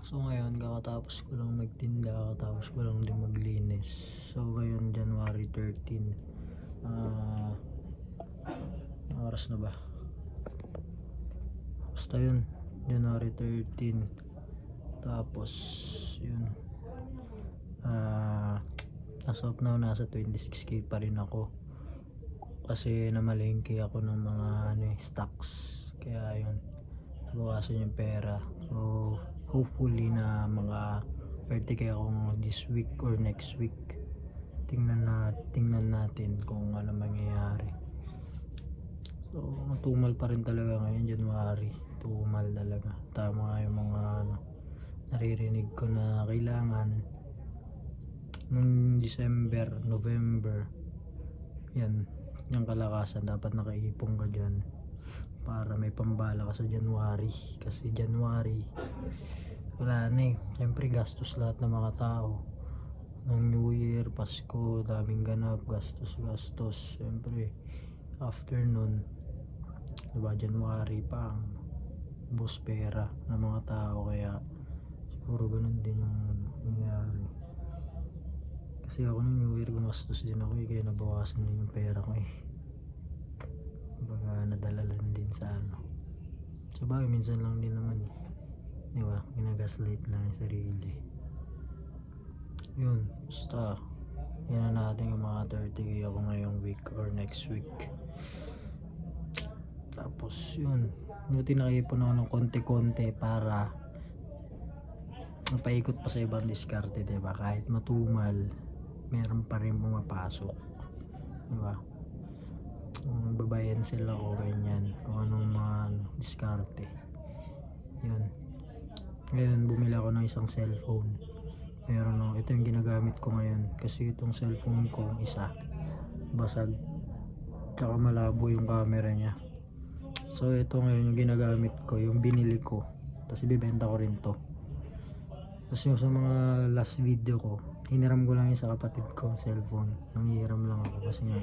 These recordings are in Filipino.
So ngayon, kakatapos ko lang magtinda, kakatapos ko lang din maglinis. So ngayon, January 13. Oras na ba? Basta yun, January 13. Tapos, yun. As of now, nasa 26k pa rin ako. Kasi namalengke ako ng mga stocks. Kaya yun, nabawasan yung pera. So, hopefully na mga 30k ako this week or next week. Tingnan natin kung ano mangyayari. So, tumal pa rin talaga ngayon, January. Tumal talaga. Tama yung mga naririnig ko na kailangan nung December, November, yan, yung kalakasan dapat nakaipon ka dyan para may pambala ka sa January. Kasi January wala na eh, siyempre gastos lahat ng mga tao ng New Year, Pasko, daming ganap, gastos. Siyempre after nun, diba, January pa ang bus pera ng mga tao. Kaya siguro ganun din yung nangyari. Kasi ako nung New Year gumastos din ako eh, kaya nabawasan din yung pera ko eh. Baka nadala lang din sa sa bagay, minsan lang din naman eh, diba, ginagaslight lang yung sarili. Yun, basta yan na natin yung mga 30k ako ngayong week or next week. Tapos yun, buti nakaipon ako ng konti-konti para mapaikot pa sa ibang diskarte, diba? Kahit matumal, meron pa rin pumapasok, diba? Kung babayan sila ko ganyan, kung anong mga diskarte. Yun, ngayon bumili ako ng isang cellphone. Meron ako, ito yung ginagamit ko ngayon. Kasi itong cellphone ko, isa basag, tsaka malabo yung camera nya. So ito ngayon yung ginagamit ko, yung binili ko, tapos ibibenta ko rin to. Tapos yung sa mga last video ko, hiniram ko lang yung sa kapatid ko cellphone. Nanghihiram lang ako kasi nga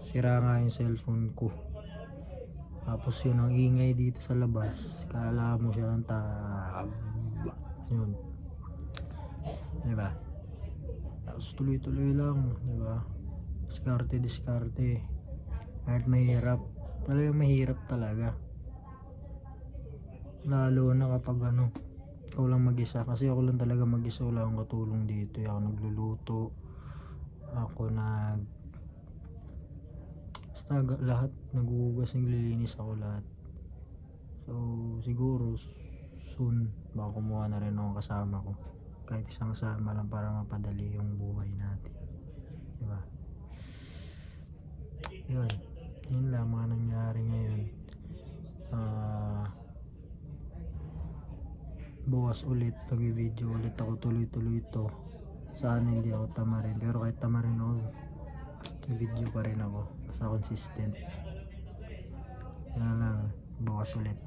sira nga yung cellphone ko. Tapos yun, ang ingay dito sa labas, kala mo siya ng yun, diba? Tapos tuloy-tuloy lang, diba? Diskarte. Kahit mahirap, talagang mahirap talaga. Lalo na kapag ikaw lang mag-isa. Kasi ako lang talaga mag-isa, wala akong katulong dito. Ako nagluluto, ako basta lahat, naghuhugas, naglilinis ako lahat. So siguro soon baka kumuha na rin ako kasama ko, kahit isang kasama lang para mapadali yung buhay natin, diba? Yun lang mga nangyari ngayon. Bukas ulit pag-video ulit ako, tuloy-tuloy ito. Sana hindi ako tamarin, pero kahit tamarin ako, video pa rin ako basta consistent. Yan lang, bukas ulit.